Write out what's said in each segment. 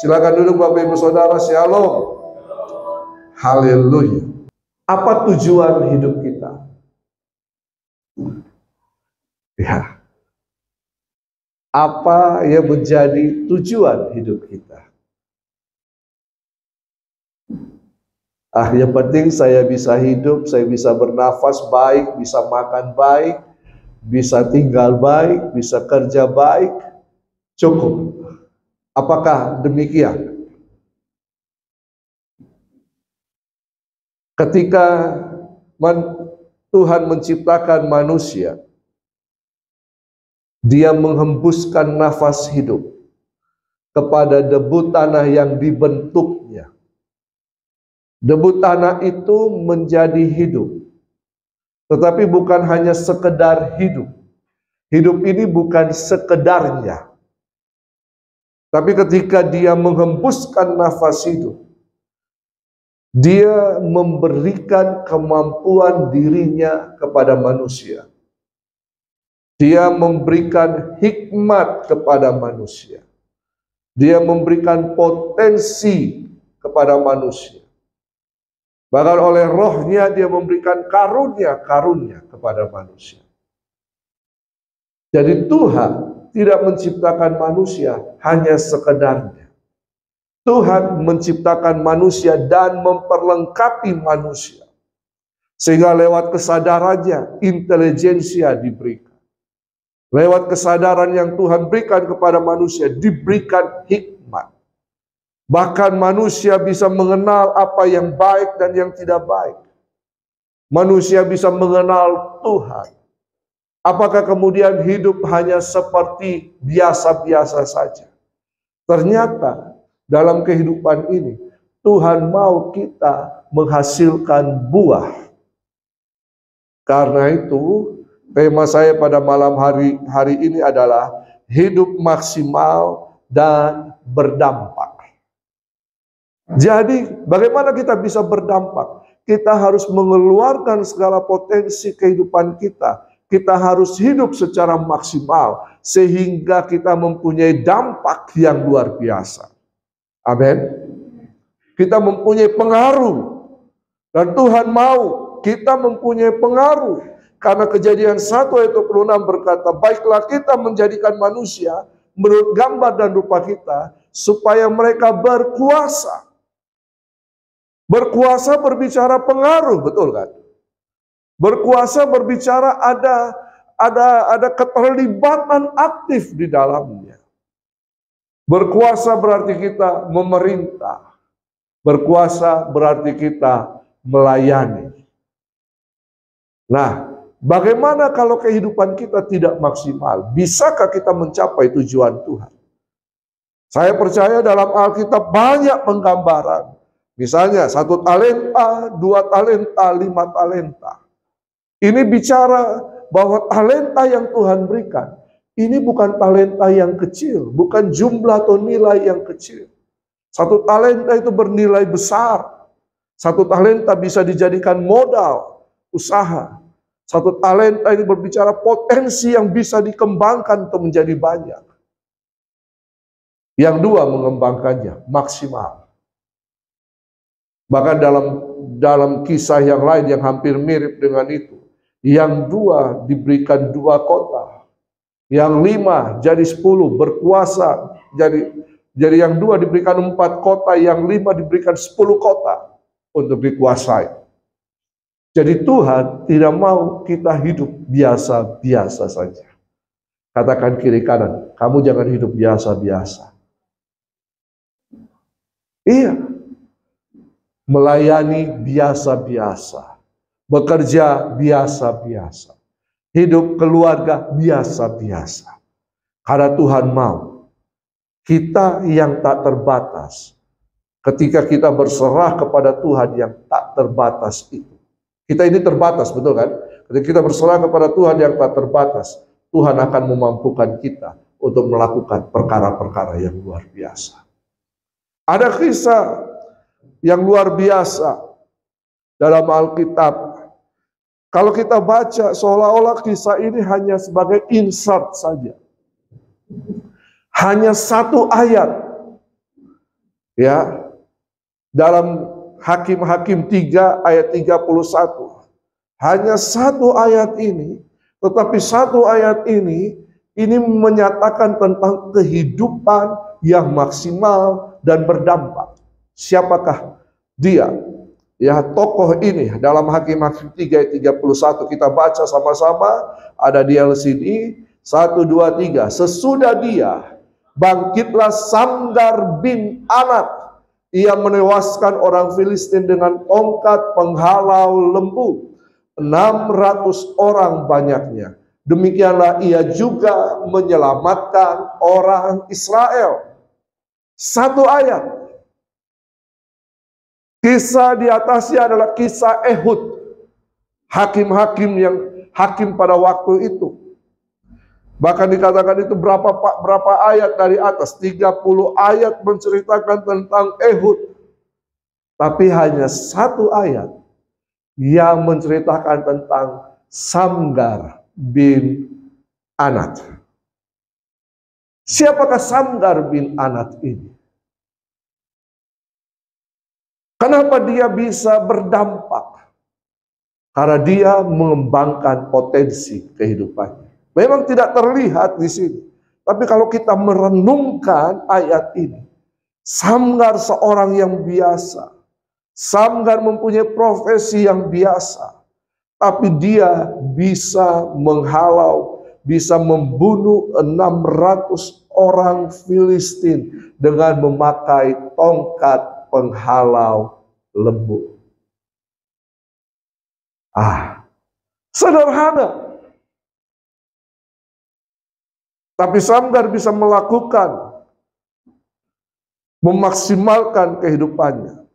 Silakan duduk Bapak Ibu Saudara. Shalom. Haleluya. Apa tujuan hidup kita? Ya. Apa yang menjadi tujuan hidup kita? Yang penting saya bisa hidup, saya bisa bernafas baik, bisa makan baik, bisa tinggal baik, bisa kerja baik, cukup. Apakah demikian? Ketika Tuhan menciptakan manusia, Dia menghembuskan nafas hidup kepada debu tanah yang dibentuknya. Debu tanah itu menjadi hidup. Tetapi bukan hanya sekedar hidup. Hidup ini bukan sekedarnya. Tapi ketika Dia menghembuskan nafas hidup, Dia memberikan kemampuan dirinya kepada manusia. Dia memberikan hikmat kepada manusia. Dia memberikan potensi kepada manusia. Bahkan oleh rohnya Dia memberikan karunia-karunia kepada manusia. Jadi Tuhan tidak menciptakan manusia hanya sekedarnya. Tuhan menciptakan manusia dan memperlengkapi manusia. Sehingga lewat kesadarannya, intelijensia diberikan. Lewat kesadaran yang Tuhan berikan kepada manusia, diberikan hikmat. Bahkan manusia bisa mengenal apa yang baik dan yang tidak baik. Manusia bisa mengenal Tuhan. Apakah kemudian hidup hanya seperti biasa-biasa saja? Ternyata dalam kehidupan ini, Tuhan mau kita menghasilkan buah. Karena itu, tema saya pada malam hari ini adalah hidup maksimal dan berdampak. Jadi, bagaimana kita bisa berdampak? Kita harus mengeluarkan segala potensi kehidupan kita. Kita harus hidup secara maksimal sehingga kita mempunyai dampak yang luar biasa. Amin. Kita mempunyai pengaruh. Dan Tuhan mau kita mempunyai pengaruh. Karena Kejadian 1 ayat 26 berkata, baiklah kita menjadikan manusia menurut gambar dan rupa kita, supaya mereka berkuasa. Berkuasa berbicara pengaruh, betul kan? Berkuasa berbicara ada keterlibatan aktif di dalamnya. Berkuasa berarti kita memerintah. Berkuasa berarti kita melayani. Nah, bagaimana kalau kehidupan kita tidak maksimal? Bisakah kita mencapai tujuan Tuhan? Saya percaya dalam Alkitab banyak penggambaran. Misalnya 1 talenta, 2 talenta, 5 talenta. Ini bicara bahwa talenta yang Tuhan berikan, ini bukan talenta yang kecil, bukan jumlah atau nilai yang kecil. 1 talenta itu bernilai besar. 1 talenta bisa dijadikan modal usaha. 1 talenta ini berbicara potensi yang bisa dikembangkan untuk menjadi banyak. Yang 2 mengembangkannya maksimal. Bahkan dalam kisah yang lain yang hampir mirip dengan itu, yang 2 diberikan 2 kota, yang 5 jadi 10 berkuasa, jadi yang 2 diberikan 4 kota, yang 5 diberikan 10 kota untuk dikuasai. Jadi Tuhan tidak mau kita hidup biasa-biasa saja. Katakan kiri kanan, kamu jangan hidup biasa-biasa. Iya, melayani biasa-biasa, bekerja biasa-biasa, hidup keluarga biasa-biasa. Karena Tuhan mau kita yang tak terbatas, ketika kita berserah kepada Tuhan yang tak terbatas itu. Kita ini terbatas, betul kan? Ketika kita berserah kepada Tuhan yang tak terbatas, Tuhan akan memampukan kita untuk melakukan perkara-perkara yang luar biasa. Ada kisah yang luar biasa dalam Alkitab. Kalau kita baca, seolah-olah kisah ini hanya sebagai insert saja. Hanya 1 ayat. Ya, dalam Hakim-Hakim 3 ayat 31. Hanya satu ayat ini, tetapi satu ayat ini menyatakan tentang kehidupan yang maksimal dan berdampak. Siapakah dia? Ya, tokoh ini dalam Hakim-Hakim 3 ayat 31 kita baca sama-sama, ada di LCD 1 2 3. Sesudah dia bangkitlah Samgar bin Anat. Ia menewaskan orang Filistin dengan tongkat penghalau lembu. 600 orang banyaknya. Demikianlah ia juga menyelamatkan orang Israel. Satu ayat. Kisah di atasnya adalah kisah Ehud. Hakim-hakim yang hakim pada waktu itu. Bahkan dikatakan itu berapa ayat dari atas, 30 ayat menceritakan tentang Ehud. Tapi hanya satu ayat yang menceritakan tentang Samgar bin Anat. Siapakah Samgar bin Anat ini? Kenapa dia bisa berdampak? Karena dia mengembangkan potensi kehidupannya. Memang tidak terlihat di sini. Tapi kalau kita merenungkan ayat ini, Samgar seorang yang biasa. Samgar mempunyai profesi yang biasa. Tapi dia bisa menghalau, bisa membunuh 600 orang Filistin dengan memakai tongkat penghalau lembu. Sederhana. Tapi Samgar bisa melakukan, memaksimalkan kehidupannya.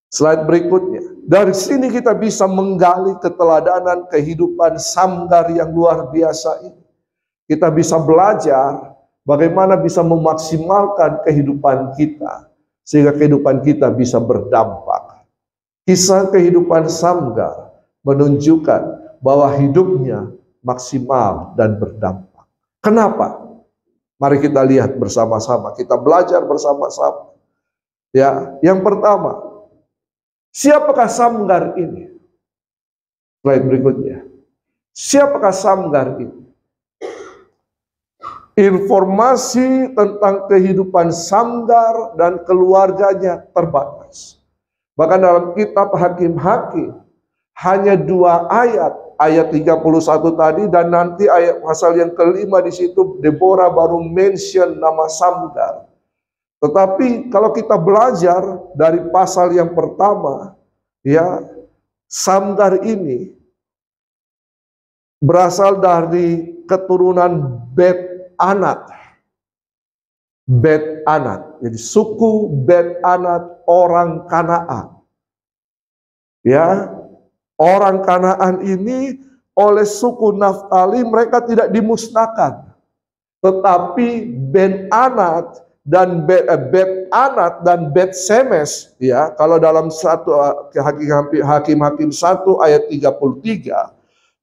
Slide berikutnya. Dari sini kita bisa menggali keteladanan kehidupan Samgar yang luar biasa ini. Kita bisa belajar bagaimana bisa memaksimalkan kehidupan kita, sehingga kehidupan kita bisa berdampak. Kisah kehidupan Samgar menunjukkan bahwa hidupnya maksimal dan berdampak. Kenapa? Mari kita lihat bersama-sama, kita belajar bersama-sama. Ya, yang pertama, siapakah Samgar ini? Slide berikutnya. Siapakah Samgar ini? Informasi tentang kehidupan Samgar dan keluarganya terbatas. Bahkan dalam kitab Hakim-Hakim hanya 2 ayat 31 tadi, dan nanti ayat pasal yang kelima di situ Deborah baru mention nama Samgar. Tetapi kalau kita belajar dari pasal yang pertama, ya, Samgar ini berasal dari keturunan Bet Anat. Bet Anat, jadi suku Bet Anat orang Kanaan. Ya, orang Kanaan ini oleh suku Naftali mereka tidak dimusnahkan. Tetapi Bet Anat dan Bet Anat dan Bet Semes, ya, kalau dalam Hakim-Hakim 1 ayat 33,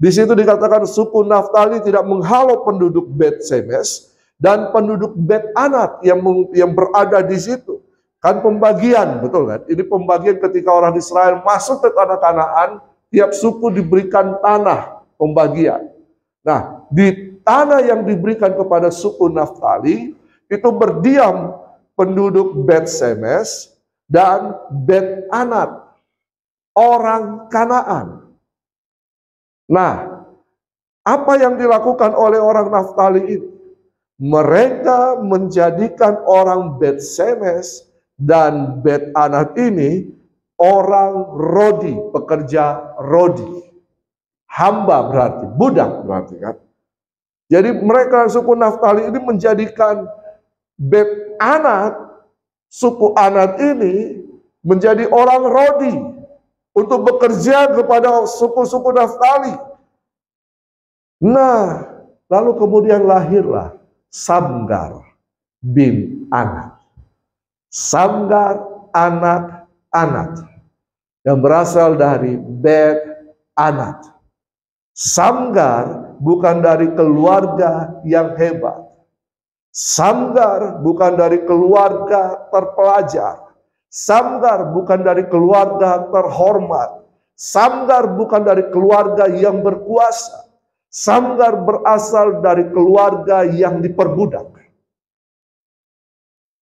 di situ dikatakan suku Naftali tidak menghalau penduduk Bet Semes dan penduduk Bet Anat yang berada di situ. Kan pembagian, betul kan? Ini pembagian ketika orang Israel masuk ke tanah Kanaan, tiap suku diberikan tanah pembagian. Nah, di tanah yang diberikan kepada suku Naftali, itu berdiam penduduk Bet Semes dan Bet Anat, orang Kanaan. Nah, apa yang dilakukan oleh orang Naftali ini? Mereka menjadikan orang Bet Semes dan Bet Anat ini orang rodi, pekerja rodi. Hamba berarti, budak berarti kan. Jadi mereka suku Naftali ini menjadikan Bet Anat, suku Anat ini menjadi orang rodi untuk bekerja kepada suku-suku Naftali. Nah, lalu kemudian lahirlah Samgar bin Anat. Samgar anak Anat yang berasal dari Bet Anat. Samgar bukan dari keluarga yang hebat. Samgar bukan dari keluarga terpelajar. Samgar bukan dari keluarga terhormat. Samgar bukan dari keluarga yang berkuasa. Samgar berasal dari keluarga yang diperbudak,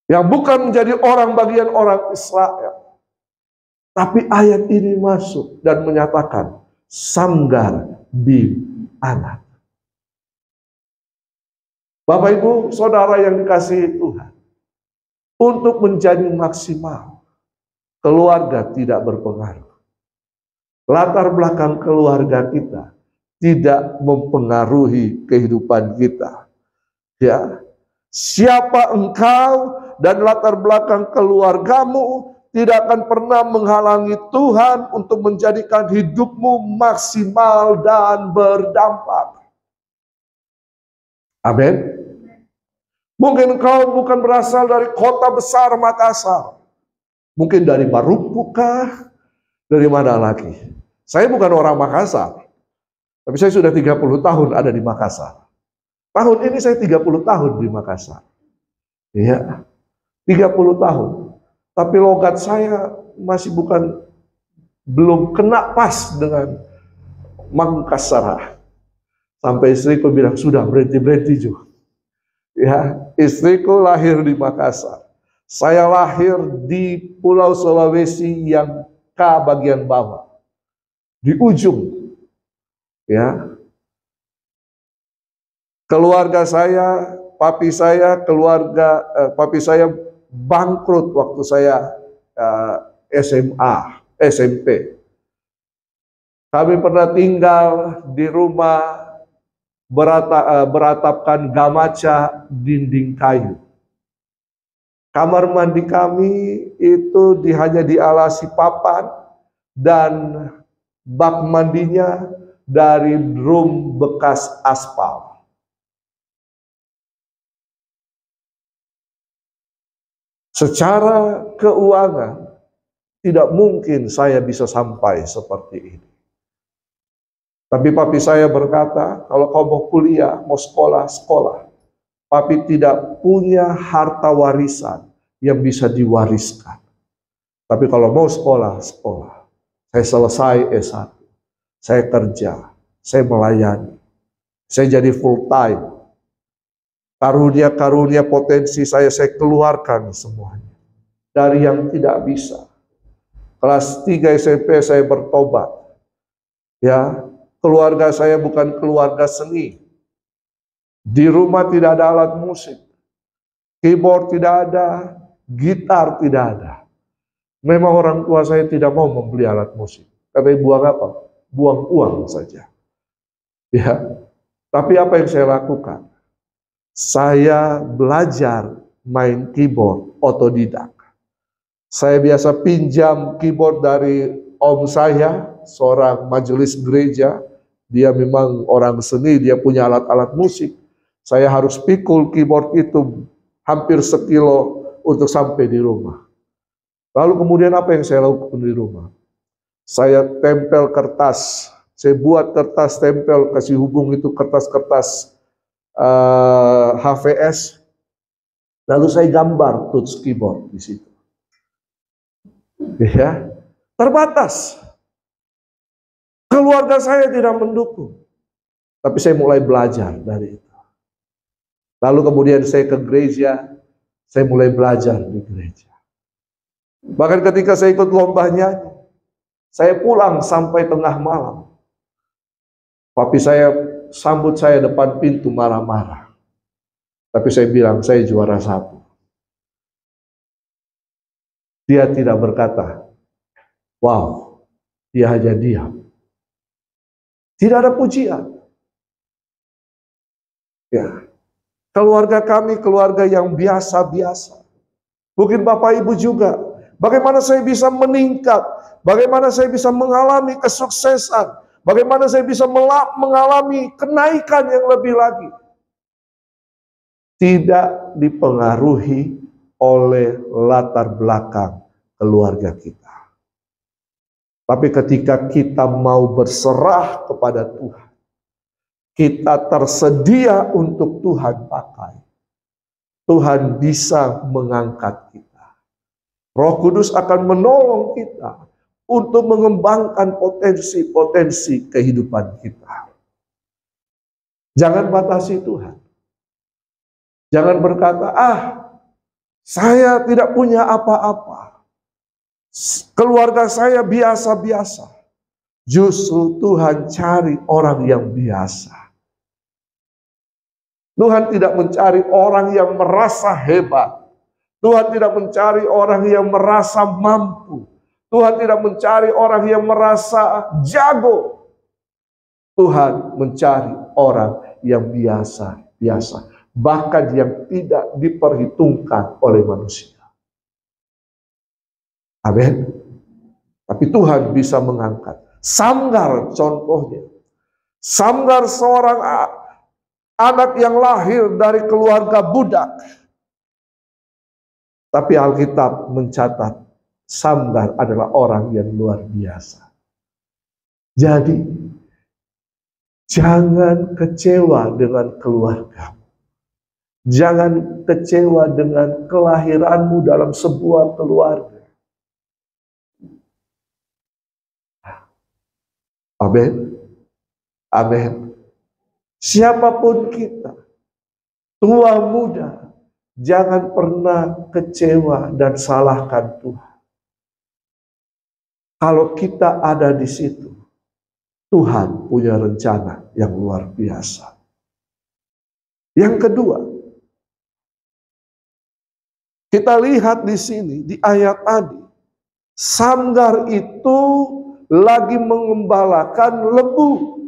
yang bukan menjadi orang bagian orang Israel. Tapi ayat ini masuk dan menyatakan Samgar bin Anat. Bapak Ibu Saudara yang dikasihi Tuhan, untuk menjadi maksimal, keluarga tidak berpengaruh. Latar belakang keluarga kita tidak mempengaruhi kehidupan kita. Ya, siapa engkau dan latar belakang keluargamu tidak akan pernah menghalangi Tuhan untuk menjadikan hidupmu maksimal dan berdampak. Amin. Mungkin engkau bukan berasal dari kota besar Makassar. Mungkin dari Marupukah? Dari mana lagi? Saya bukan orang Makassar. Tapi saya sudah 30 tahun ada di Makassar. Tahun ini saya 30 tahun di Makassar. Iya, 30 tahun. Tapi logat saya masih belum kena pas dengan Makassar. Sampai istriku bilang, sudah berhenti juga. Ya, istriku lahir di Makassar. Saya lahir di Pulau Sulawesi yang bagian bawah. Di ujung. Ya, keluarga saya, papi saya bangkrut waktu saya SMA, SMP. Kami pernah tinggal di rumah beratapkan gamaca dinding kayu. Kamar mandi kami itu hanya dialasi papan dan bak mandinya dari drum bekas aspal. Secara keuangan, tidak mungkin saya bisa sampai seperti ini. Tapi papi saya berkata, kalau kau mau kuliah, mau sekolah, sekolah. Papi tidak punya harta warisan yang bisa diwariskan. Tapi kalau mau sekolah, sekolah. Saya selesai S1. Saya kerja, saya melayani, saya jadi full time. Karunia-karunia potensi saya keluarkan semuanya. Dari yang tidak bisa. Kelas 3 SMP saya bertobat. Ya, keluarga saya bukan keluarga seni. Di rumah tidak ada alat musik. Keyboard tidak ada, gitar tidak ada. Memang orang tua saya tidak mau membeli alat musik. Katanya buang apa? Buang uang saja. Ya. Tapi apa yang saya lakukan? Saya belajar main keyboard otodidak. Saya biasa pinjam keyboard dari om saya, seorang majelis gereja. Dia memang orang seni, dia punya alat-alat musik. Saya harus pikul keyboard itu hampir 1 kilo untuk sampai di rumah. Lalu kemudian apa yang saya lakukan di rumah? Saya tempel kertas, saya buat kertas tempel, kasih hubung itu kertas-kertas HVS, lalu saya gambar touch keyboard di situ. Ya, terbatas. Keluarga saya tidak mendukung, tapi saya mulai belajar dari itu. Lalu kemudian saya ke gereja, saya mulai belajar di gereja. Bahkan ketika saya ikut lomba nyanyi, saya pulang sampai tengah malam. Papi saya sambut saya depan pintu marah-marah. Tapi saya bilang, saya juara 1. Dia tidak berkata, wow, dia hanya diam. Tidak ada pujian. Ya, keluarga kami keluarga yang biasa-biasa. Mungkin Bapak Ibu juga. Bagaimana saya bisa meningkat? Bagaimana saya bisa mengalami kesuksesan? Bagaimana saya bisa mengalami kenaikan yang lebih lagi? Tidak dipengaruhi oleh latar belakang keluarga kita. Tapi ketika kita mau berserah kepada Tuhan, kita tersedia untuk Tuhan pakai. Tuhan bisa mengangkat kita. Roh Kudus akan menolong kita untuk mengembangkan potensi-potensi kehidupan kita. Jangan batasi Tuhan. Jangan berkata, saya tidak punya apa-apa. Keluarga saya biasa-biasa. Justru Tuhan cari orang yang biasa. Tuhan tidak mencari orang yang merasa hebat. Tuhan tidak mencari orang yang merasa mampu. Tuhan tidak mencari orang yang merasa jago. Tuhan mencari orang yang biasa-biasa. Bahkan yang tidak diperhitungkan oleh manusia. Amin. Tapi Tuhan bisa mengangkat. Samgar contohnya. Samgar seorang anak yang lahir dari keluarga budak. Tapi Alkitab mencatat Samgar adalah orang yang luar biasa. Jadi jangan kecewa dengan keluarga. Jangan kecewa dengan kelahiranmu dalam sebuah keluarga. Amin. Amin. Siapapun kita, tua muda, jangan pernah kecewa dan salahkan Tuhan. Kalau kita ada di situ, Tuhan punya rencana yang luar biasa. Yang kedua, kita lihat di sini, di ayat tadi, Samgar itu lagi mengembalakan lembu.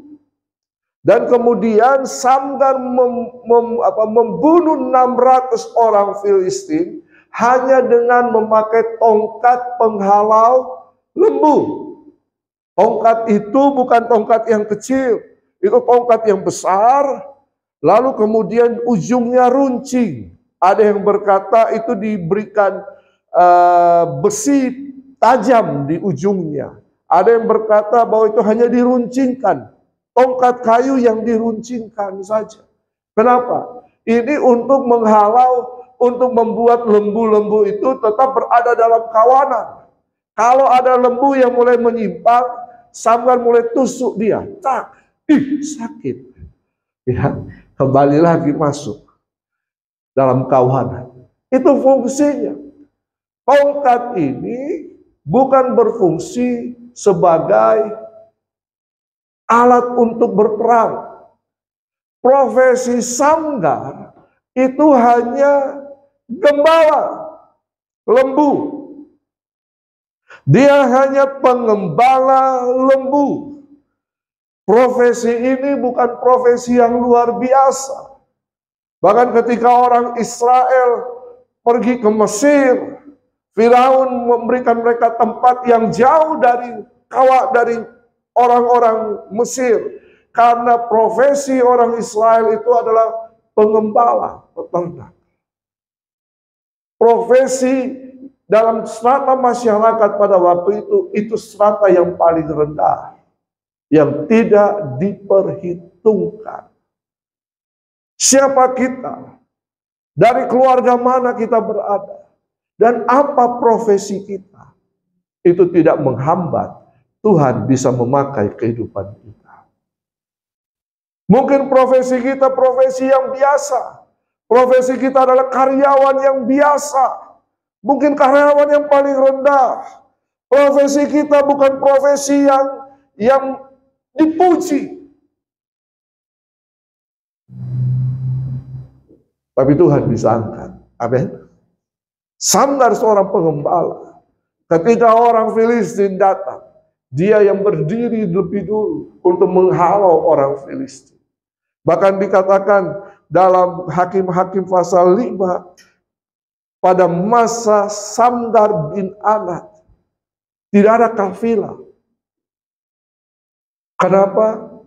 Dan kemudian Samgar membunuh 600 orang Filistin hanya dengan memakai tongkat penghalau lembu. Tongkat itu bukan tongkat yang kecil, itu tongkat yang besar, lalu kemudian ujungnya runcing. Ada yang berkata itu diberikan besi tajam di ujungnya. Ada yang berkata bahwa itu hanya diruncingkan. Tongkat kayu yang diruncingkan saja. Kenapa? Ini untuk menghalau, untuk membuat lembu-lembu itu tetap berada dalam kawanan. Kalau ada lembu yang mulai menyimpang, Samgar mulai tusuk dia. Tak, sakit. Ya, kembali lagi masuk dalam kawanan. Itu fungsinya. Tongkat ini bukan berfungsi sebagai alat untuk berperang. Profesi Samgar itu hanya gembala lembu. Dia hanya pengembala lembu. Profesi ini bukan profesi yang luar biasa. Bahkan ketika orang Israel pergi ke Mesir, Firaun memberikan mereka tempat yang jauh dari orang-orang Mesir. Karena profesi orang Israel itu adalah pengembala, peternak. Profesi dalam strata masyarakat pada waktu itu strata yang paling rendah. Yang tidak diperhitungkan. Siapa kita? Dari keluarga mana kita berada? Dan apa profesi kita? Itu tidak menghambat Tuhan bisa memakai kehidupan kita. Mungkin profesi kita profesi yang biasa. Profesi kita adalah karyawan yang biasa. Mungkin karyawan yang paling rendah. Profesi kita bukan profesi yang dipuji. Tapi Tuhan bisa angkat. Amin. Samgar seorang pengembala. Ketika orang Filistin datang, dia yang berdiri lebih dulu untuk menghalau orang Filistin. Bahkan dikatakan dalam Hakim-Hakim pasal 5, pada masa Samgar bin Anat, tidak ada kafilah. Kenapa?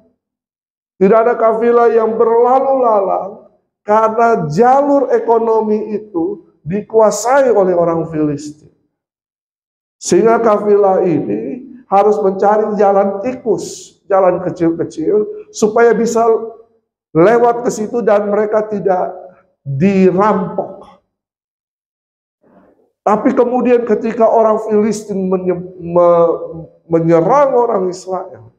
Tidak ada kafilah yang berlalu lalang karena jalur ekonomi itu dikuasai oleh orang Filistin. Sehingga kafilah ini harus mencari jalan tikus, jalan kecil-kecil, supaya bisa lewat ke situ dan mereka tidak dirampok. Tapi kemudian ketika orang Filistin menyerang orang Israel,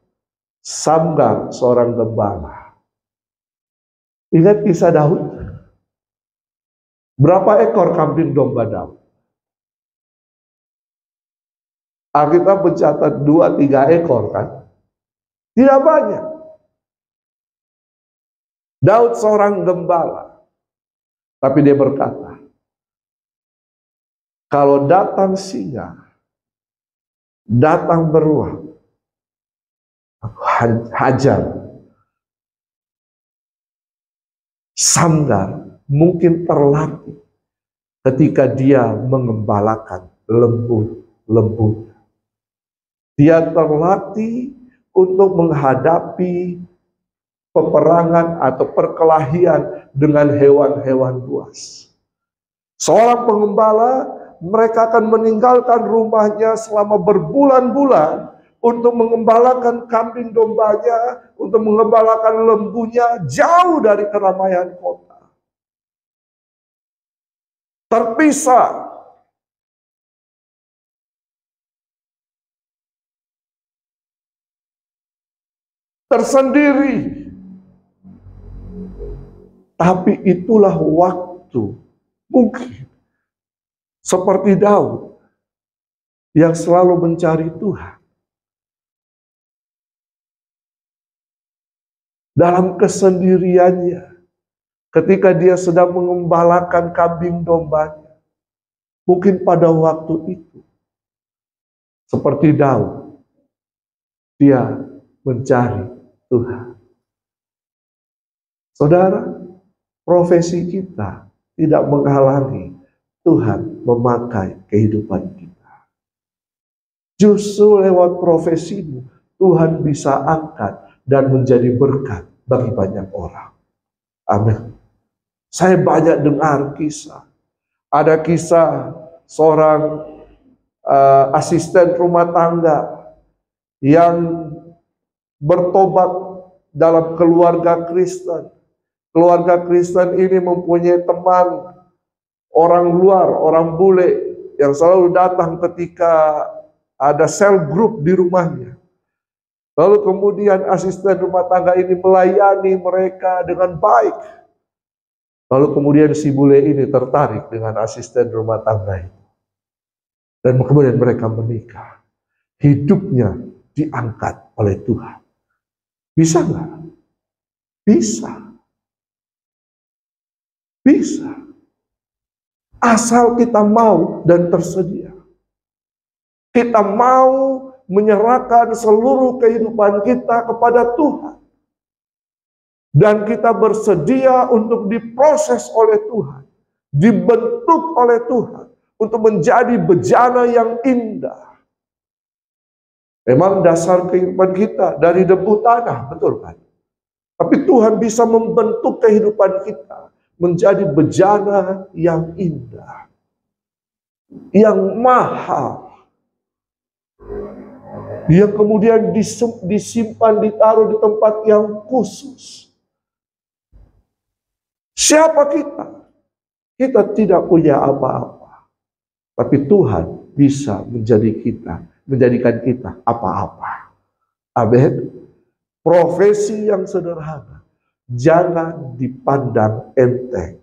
Samgar seorang gembala. Ingat kisah Daud? Berapa ekor kambing domba Daud? Alkitab mencatat 2-3 ekor kan? Tidak banyak. Daud seorang gembala. Tapi dia berkata, kalau datang singa, datang beruang, hajar. Samgar mungkin terlatih ketika dia mengembalakan lembu. Dia terlatih untuk menghadapi peperangan atau perkelahian dengan hewan-hewan buas. Seorang pengembala, mereka akan meninggalkan rumahnya selama berbulan-bulan untuk mengembalakan kambing dombanya, untuk mengembalakan lembunya jauh dari keramaian kota. Terpisah. Tersendiri. Tapi itulah waktu, mungkin seperti Daud yang selalu mencari Tuhan. Dalam kesendiriannya, ketika dia sedang mengembalakan kambing dombanya, mungkin pada waktu itu, seperti Daud, dia mencari Tuhan. Saudara, profesi kita tidak menghalangi Tuhan memakai kehidupan kita. Justru lewat profesimu, Tuhan bisa angkat dan menjadi berkat bagi banyak orang. Amin. Saya banyak dengar kisah. Ada kisah seorang asisten rumah tangga yang bertobat dalam keluarga Kristen. Keluarga Kristen ini mempunyai teman orang luar, orang bule yang selalu datang ketika ada sel grup di rumahnya. Lalu kemudian asisten rumah tangga ini melayani mereka dengan baik. Lalu kemudian si bule ini tertarik dengan asisten rumah tangga itu. Dan kemudian mereka menikah. Hidupnya diangkat oleh Tuhan. Bisa nggak? Bisa. Bisa. Asal kita mau dan tersedia. Kita mau menyerahkan seluruh kehidupan kita kepada Tuhan. Dan kita bersedia untuk diproses oleh Tuhan. Dibentuk oleh Tuhan. Untuk menjadi bejana yang indah. Memang dasar kehidupan kita dari debu tanah, betul kan? Tapi Tuhan bisa membentuk kehidupan kita menjadi bejana yang indah, yang mahal, yang kemudian disimpan, ditaruh di tempat yang khusus. Siapa kita? Kita tidak punya apa-apa, tapi Tuhan bisa menjadikan kita apa-apa. Amin. Profesi yang sederhana jangan dipandang enteng.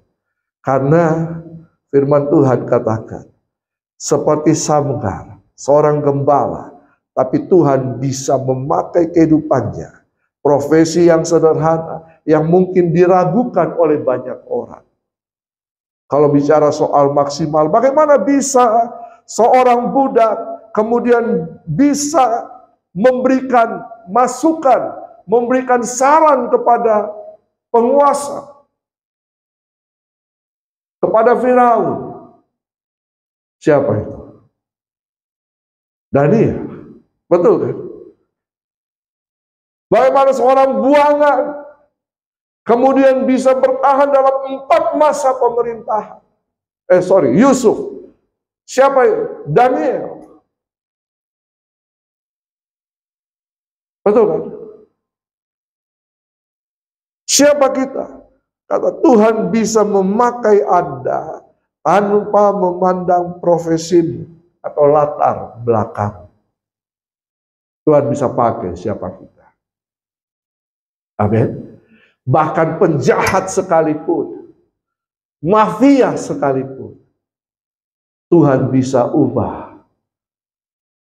Karena firman Tuhan katakan, seperti Samgar, seorang gembala, tapi Tuhan bisa memakai kehidupannya. Profesi yang sederhana, yang mungkin diragukan oleh banyak orang. Kalau bicara soal maksimal, bagaimana bisa seorang budak kemudian bisa memberikan masukan, memberikan saran kepada penguasa, kepada Firaun. Siapa itu? Daniel. Betul kan? Bagaimana seorang buangan kemudian bisa bertahan dalam 4 masa pemerintahan. Yusuf. Siapa itu? Daniel. Betul kan? Siapa kita? Kata Tuhan bisa memakai Anda tanpa memandang profesi atau latar belakang. Tuhan bisa pakai siapa kita. Amin. Bahkan penjahat sekalipun, mafia sekalipun, Tuhan bisa ubah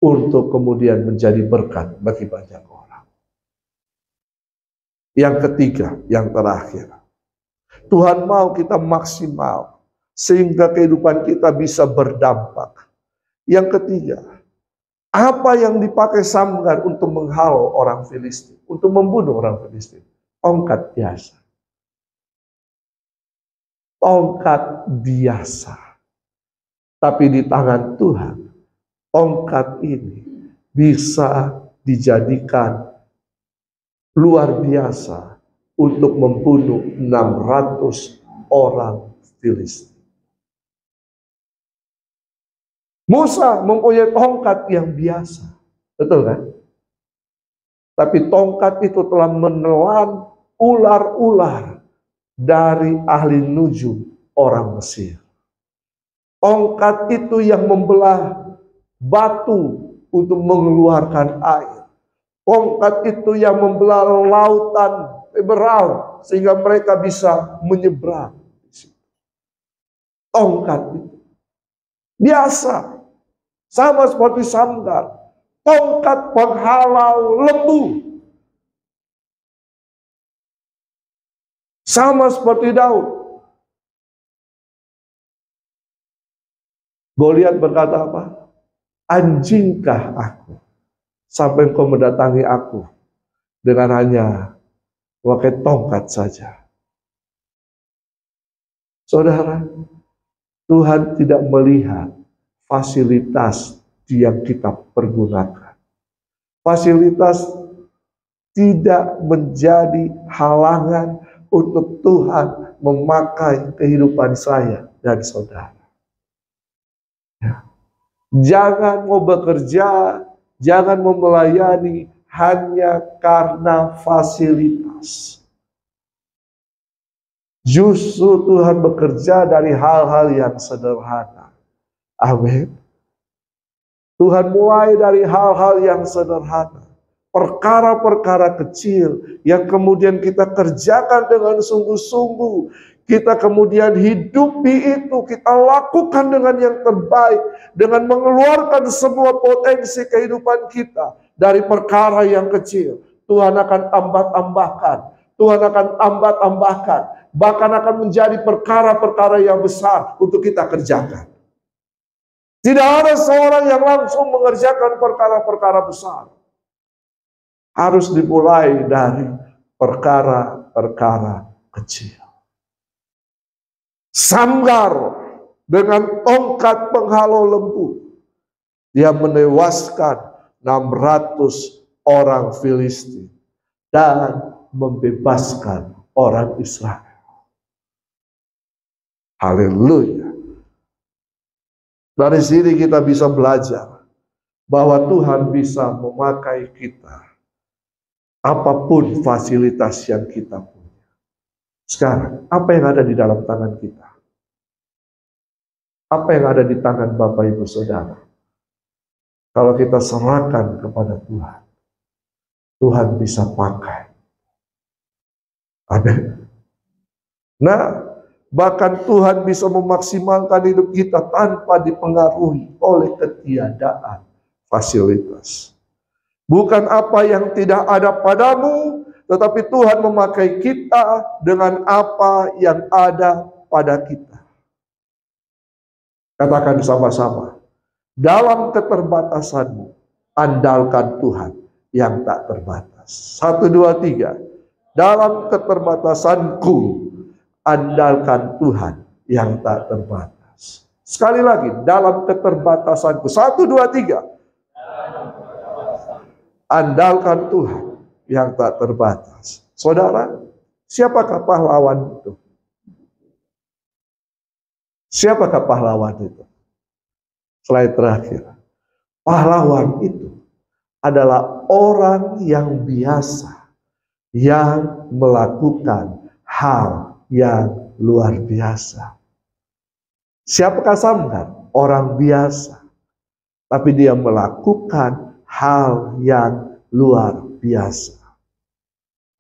untuk kemudian menjadi berkat bagi banyak orang. Yang ketiga, yang terakhir, Tuhan mau kita maksimal sehingga kehidupan kita bisa berdampak. Yang ketiga, apa yang dipakai Samgar untuk menghalau orang Filistin, untuk membunuh orang Filistin? Tongkat biasa. Tongkat biasa. Tapi di tangan Tuhan, tongkat ini bisa dijadikan luar biasa untuk membunuh 600 orang Filistin. Musa mempunyai tongkat yang biasa, betul kan? Tapi tongkat itu telah menelan ular-ular dari ahli nujum orang Mesir. Tongkat itu yang membelah batu untuk mengeluarkan air. Tongkat itu yang membelah lautan emerald sehingga mereka bisa menyeberang. Tongkat itu biasa, sama seperti Samgar. Tongkat penghalau lembu, sama seperti Daud. Goliat berkata apa? Anjingkah aku sampai engkau mendatangi aku dengan hanya pakai tongkat saja? Saudara, Tuhan tidak melihat fasilitas yang kita pergunakan. Fasilitas tidak menjadi halangan untuk Tuhan memakai kehidupan saya dan saudara. Ya. Jangan mau bekerja, jangan mau melayani hanya karena fasilitas. Justru Tuhan bekerja dari hal-hal yang sederhana. Amin. Tuhan mulai dari hal-hal yang sederhana. Perkara-perkara kecil yang kemudian kita kerjakan dengan sungguh-sungguh. Kita kemudian hidupi itu, kita lakukan dengan yang terbaik. Dengan mengeluarkan semua potensi kehidupan kita dari perkara yang kecil. Tuhan akan tambah-tambahkan. Tuhan akan tambah-tambahkan. Bahkan akan menjadi perkara-perkara yang besar untuk kita kerjakan. Tidak ada seorang yang langsung mengerjakan perkara-perkara besar. Harus dimulai dari perkara-perkara kecil. Samgar dengan tongkat penghalau lembu, dia menewaskan 600 orang Filistin dan membebaskan orang Israel. Haleluya. Dari sini kita bisa belajar bahwa Tuhan bisa memakai kita apapun fasilitas yang kita punya. Sekarang, apa yang ada di dalam tangan kita? Apa yang ada di tangan Bapak Ibu Saudara? Kalau kita serahkan kepada Tuhan, Tuhan bisa pakai. Amin. Nah, bahkan Tuhan bisa memaksimalkan hidup kita tanpa dipengaruhi oleh ketiadaan fasilitas. Bukan apa yang tidak ada padamu, tetapi Tuhan memakai kita dengan apa yang ada pada kita. Katakan sama-sama, dalam keterbatasanmu, andalkan Tuhan yang tak terbatas. 1, 2, 3. Dalam keterbatasanku, andalkan Tuhan yang tak terbatas. Sekali lagi, dalam keterbatasanku. 1, 2, 3. Andalkan Tuhan yang tak terbatas. Saudara, siapakah pahlawan itu? Siapakah pahlawan itu? Slide terakhir. Pahlawan itu adalah orang yang biasa, yang melakukan hal yang luar biasa. Siapakah Samgar? Orang biasa. Tapi dia melakukan hal yang luar biasa.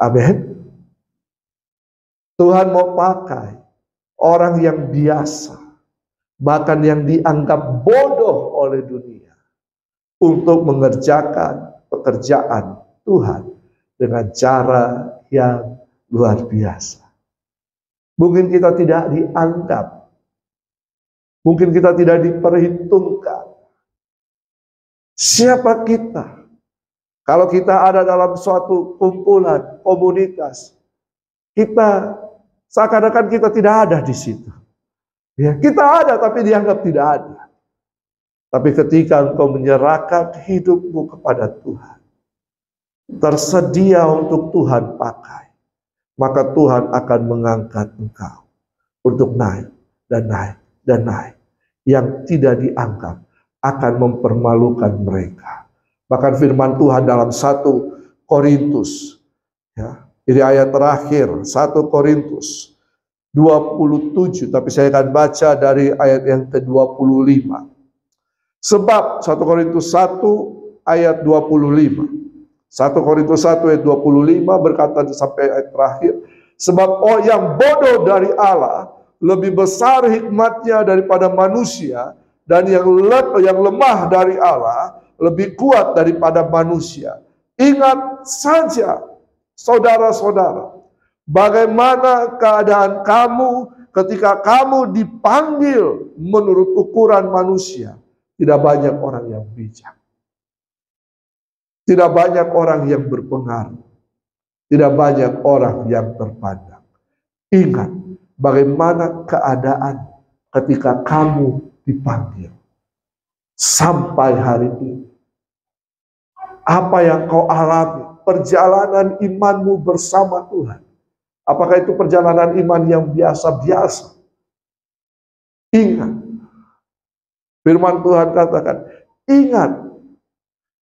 Amin. Tuhan mau pakai orang yang biasa, bahkan yang dianggap bodoh oleh dunia, untuk mengerjakan pekerjaan Tuhan dengan cara yang luar biasa. Mungkin kita tidak dianggap, mungkin kita tidak diperhitungkan. Siapa kita? Kalau kita ada dalam suatu kumpulan, komunitas, kita seakan-akan kita tidak ada di situ. Ya, kita ada tapi dianggap tidak ada. Tapi ketika engkau menyerahkan hidupmu kepada Tuhan, tersedia untuk Tuhan pakai, maka Tuhan akan mengangkat engkau untuk naik dan naik dan naik. Yang tidak dianggap akan mempermalukan mereka. Bahkan firman Tuhan dalam 1 Korintus, ya, ini ayat terakhir, 1 Korintus 27, tapi saya akan baca dari ayat yang ke-25. Sebab 1 Korintus 1 ayat 25. 1 Korintus 1 ayat 25 berkata sampai ayat terakhir, sebab yang bodoh dari Allah lebih besar hikmatnya daripada manusia, dan yang lemah dari Allah lebih kuat daripada manusia. Ingat saja, saudara-saudara, bagaimana keadaan kamu ketika kamu dipanggil menurut ukuran manusia. Tidak banyak orang yang bijak. Tidak banyak orang yang berpengaruh. Tidak banyak orang yang terpandang. Ingat bagaimana keadaan ketika kamu dipanggil. Sampai hari ini, apa yang kau alami, perjalanan imanmu bersama Tuhan. Apakah itu perjalanan iman yang biasa-biasa? Ingat, firman Tuhan katakan, ingat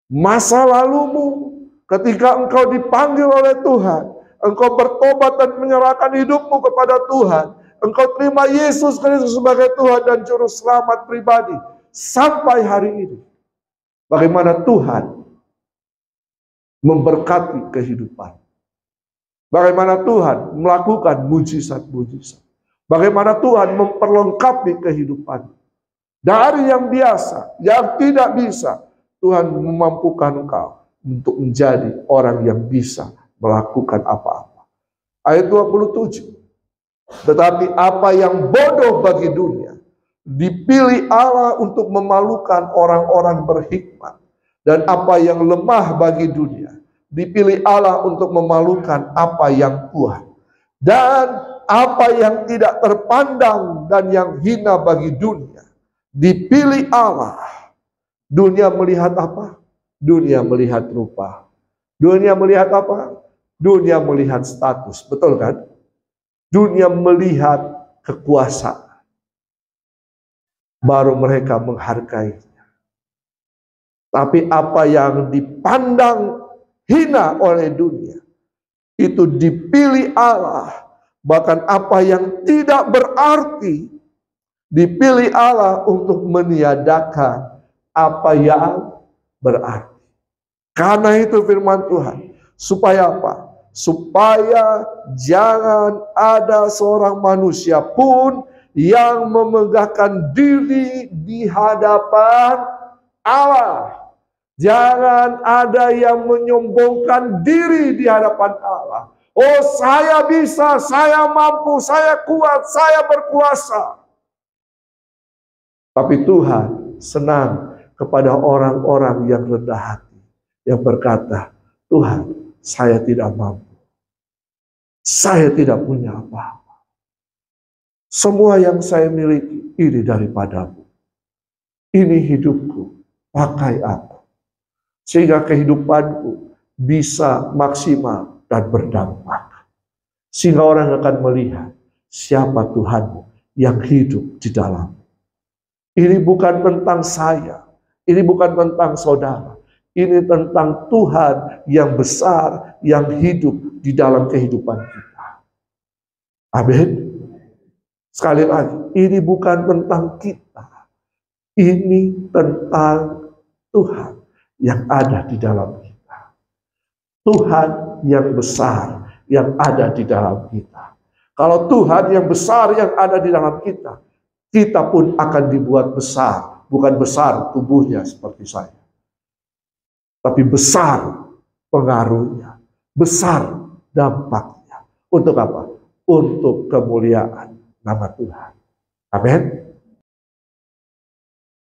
masa lalumu ketika engkau dipanggil oleh Tuhan, engkau bertobat dan menyerahkan hidupmu kepada Tuhan, engkau terima Yesus Kristus sebagai Tuhan dan Juru Selamat pribadi. Sampai hari ini, bagaimana Tuhan memberkati kehidupan. Bagaimana Tuhan melakukan mujizat-mujizat. Bagaimana Tuhan memperlengkapi kehidupan. Dari yang biasa, yang tidak bisa, Tuhan memampukan engkau untuk menjadi orang yang bisa melakukan apa-apa. Ayat 27. Tetapi apa yang bodoh bagi dunia, dipilih Allah untuk memalukan orang-orang berhikmat. Dan apa yang lemah bagi dunia, dipilih Allah untuk memalukan apa yang kuat. Dan apa yang tidak terpandang dan yang hina bagi dunia, dipilih Allah. Dunia melihat apa? Dunia melihat rupa. Dunia melihat apa? Dunia melihat status. Betul kan? Dunia melihat kekuasaan. Baru mereka menghargainya. Tapi apa yang dipandang hina oleh dunia, itu dipilih Allah. Bahkan apa yang tidak berarti, dipilih Allah untuk meniadakan apa yang berarti. Karena itu firman Tuhan, supaya apa? Supaya jangan ada seorang manusia pun yang memegahkan diri di hadapan Allah. Jangan ada yang menyombongkan diri di hadapan Allah. Oh, saya bisa, saya mampu, saya kuat, saya berkuasa. Tapi Tuhan senang kepada orang-orang yang rendah hati, yang berkata, Tuhan, saya tidak mampu. Saya tidak punya apa-apa. Semua yang saya miliki ini daripadamu. Ini hidupku, pakai aku. Sehingga kehidupanku bisa maksimal dan berdampak. Sehingga orang akan melihat siapa Tuhanmu yang hidup di dalam. Ini bukan tentang saya. Ini bukan tentang saudara. Ini tentang Tuhan yang besar, yang hidup di dalam kehidupan kita. Amin. Sekali lagi, ini bukan tentang kita. Ini tentang Tuhan yang ada di dalam kita. Tuhan yang besar yang ada di dalam kita. Kalau Tuhan yang besar yang ada di dalam kita, kita pun akan dibuat besar. Bukan besar tubuhnya seperti saya, tapi besar pengaruhnya, besar dampaknya. Untuk apa? Untuk kemuliaan nama Tuhan. Amin.